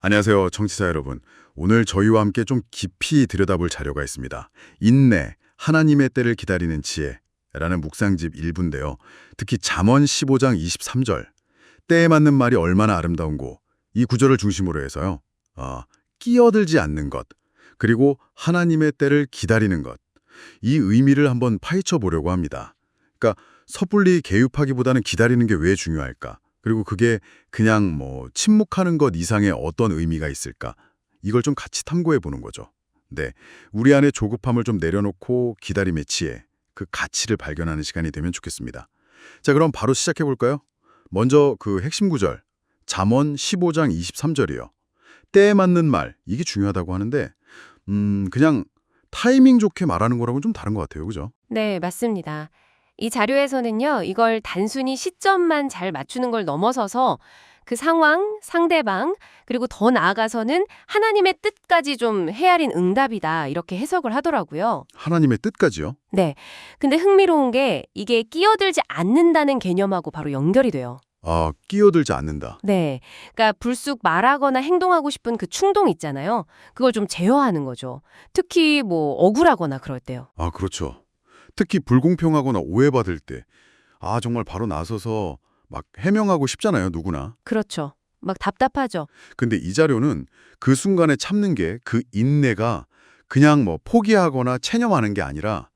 안녕하세요, 청취자 여러분. 오늘 저희와 함께 좀 깊이 들여다볼 자료가 있습니다. 인내, 하나님의 때를 기다리는 지혜라는 묵상집 일부인데요. 특히 잠언 15장 23절, 때에 맞는 말이 얼마나 아름다운고 이 구절을 중심으로 해서요. 끼어들지 않는 것, 그리고 하나님의 때를 기다리는 것, 이 의미를 한번 파헤쳐 보려고 합니다. 그러니까 섣불리 개입하기보다는 기다리는 게 왜 중요할까? 그리고 그게 그냥 침묵하는 것 이상의 어떤 의미가 있을까? 이걸 좀 같이 탐구해 보는 거죠. 네, 우리 안에 조급함을 좀 내려놓고 기다림의 지혜, 그 가치를 발견하는 시간이 되면 좋겠습니다. 자, 그럼 바로 시작해 볼까요? 먼저 그 핵심 구절, 잠언 15장 23절이요. 때에 맞는 말, 이게 중요하다고 하는데 그냥 타이밍 좋게 말하는 거랑은 좀 다른 것 같아요. 그죠? 네, 맞습니다. 이 자료에서는요, 이걸 단순히 시점만 잘 맞추는 걸 넘어서서 그 상황, 상대방, 그리고 더 나아가서는 하나님의 뜻까지 좀 헤아린 응답이다, 이렇게 해석을 하더라고요. 하나님의 뜻까지요? 네. 근데 흥미로운 게 이게 끼어들지 않는다는 개념하고 바로 연결이 돼요. 끼어들지 않는다. 네. 그러니까 불쑥 말하거나 행동하고 싶은 그 충동 있잖아요. 그걸 좀 제어하는 거죠. 특히 억울하거나 그럴 때요. 그렇죠. 특히 불공평하거나 오해받을 때, 정말 바로 나서서 막 해명하고 싶잖아요, 누구나. 그렇죠. 막 답답하죠. 근데 이 자료는 그 순간에 참는 게 그 인내가 그냥 포기하거나 체념하는 게 아니라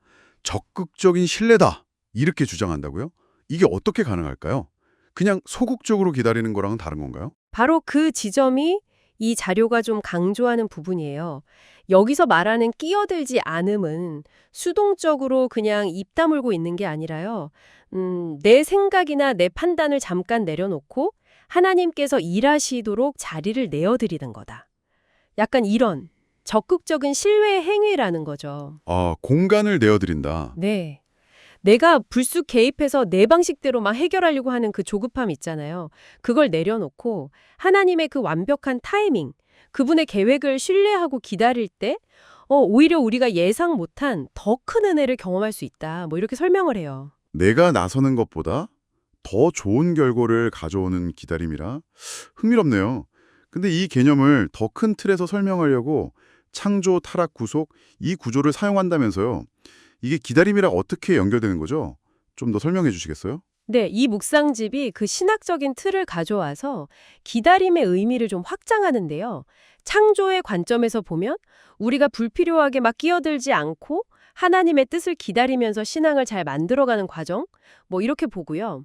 적극적인 신뢰다. 이렇게 주장한다고요? 이게 어떻게 가능할까요? 그냥 소극적으로 기다리는 거랑은 다른 건가요? 바로 그 지점이 이 자료가 좀 강조하는 부분이에요. 여기서 말하는 끼어들지 않음은 수동적으로 그냥 입 다물고 있는 게 아니라요. 내 생각이나 내 판단을 잠깐 내려놓고 하나님께서 일하시도록 자리를 내어드리는 거다. 약간 이런 적극적인 신뢰 행위라는 거죠. 공간을 내어드린다. 네. 내가 불쑥 개입해서 내 방식대로 막 해결하려고 하는 그 조급함 있잖아요. 그걸 내려놓고 하나님의 그 완벽한 타이밍, 그분의 계획을 신뢰하고 기다릴 때 오히려 우리가 예상 못한 더 큰 은혜를 경험할 수 있다. 이렇게 설명을 해요. 내가 나서는 것보다 더 좋은 결과를 가져오는 기다림이라 흥미롭네요. 근데 이 개념을 더 큰 틀에서 설명하려고 창조, 타락, 구속 이 구조를 사용한다면서요. 이게 기다림이랑 어떻게 연결되는 거죠? 좀 더 설명해 주시겠어요? 네, 이 묵상집이 그 신학적인 틀을 가져와서 기다림의 의미를 좀 확장하는데요. 창조의 관점에서 보면 우리가 불필요하게 막 끼어들지 않고 하나님의 뜻을 기다리면서 신앙을 잘 만들어가는 과정, 이렇게 보고요.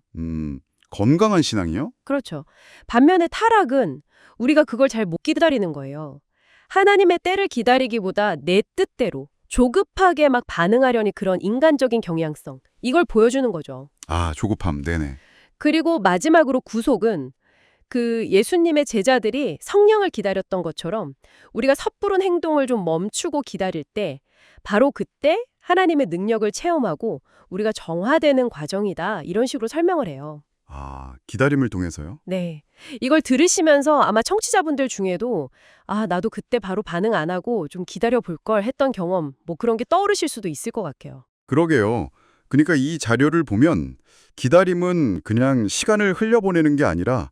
건강한 신앙이요? 그렇죠. 반면에 타락은 우리가 그걸 잘 못 기다리는 거예요. 하나님의 때를 기다리기보다 내 뜻대로 조급하게 막 반응하려니 그런 인간적인 경향성, 이걸 보여주는 거죠. 조급함, 네네. 그리고 마지막으로 구속은 그 예수님의 제자들이 성령을 기다렸던 것처럼 우리가 섣부른 행동을 좀 멈추고 기다릴 때 바로 그때 하나님의 능력을 체험하고 우리가 정화되는 과정이다. 이런 식으로 설명을 해요. 기다림을 통해서요? 네. 이걸 들으시면서 아마 청취자분들 중에도 나도 그때 바로 반응 안 하고 좀 기다려 볼 걸 했던 경험, 그런 게 떠오르실 수도 있을 것 같아요. 그러게요. 그러니까 이 자료를 보면 기다림은 그냥 시간을 흘려보내는 게 아니라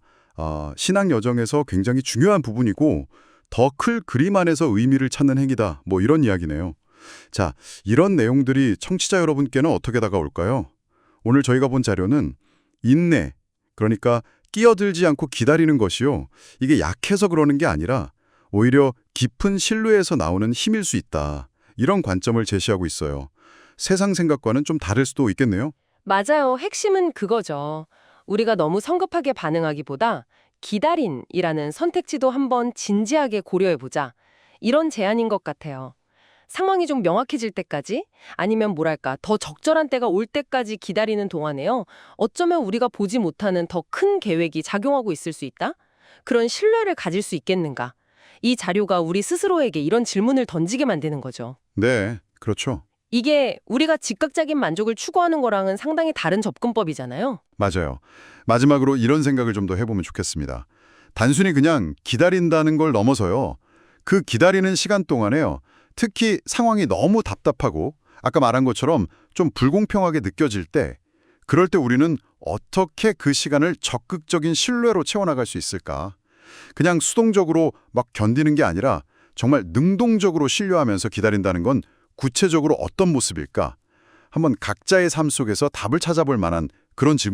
신앙 여정에서 굉장히 중요한 부분이고 더 클 그림 안에서 의미를 찾는 행위다. 이런 이야기네요. 자, 이런 내용들이 청취자 여러분께는 어떻게 다가올까요? 오늘 저희가 본 자료는 인내, 그러니까 끼어들지 않고 기다리는 것이요. 이게 약해서 그러는 게 아니라 오히려 깊은 신뢰에서 나오는 힘일 수 있다. 이런 관점을 제시하고 있어요. 세상 생각과는 좀 다를 수도 있겠네요. 맞아요. 핵심은 그거죠. 우리가 너무 성급하게 반응하기보다 기다린이라는 선택지도 한번 진지하게 고려해보자. 이런 제안인 것 같아요. 상황이 좀 명확해질 때까지 아니면 더 적절한 때가 올 때까지 기다리는 동안에요. 어쩌면 우리가 보지 못하는 더 큰 계획이 작용하고 있을 수 있다? 그런 신뢰를 가질 수 있겠는가? 이 자료가 우리 스스로에게 이런 질문을 던지게 만드는 거죠. 네, 그렇죠. 이게 우리가 즉각적인 만족을 추구하는 거랑은 상당히 다른 접근법이잖아요. 맞아요. 마지막으로 이런 생각을 좀 더 해보면 좋겠습니다. 단순히 그냥 기다린다는 걸 넘어서요. 그 기다리는 시간 동안에요. 특히 상황이 너무 답답하고 아까 말한 것처럼 좀 불공평하게 느껴질 때 그럴 때 우리는 어떻게 그 시간을 적극적인 신뢰로 채워나갈 수 있을까? 그냥 수동적으로 막 견디는 게 아니라 정말 능동적으로 신뢰하면서 기다린다는 건 구체적으로 어떤 모습일까? 한번 각자의 삶 속에서 답을 찾아볼 만한 그런 질문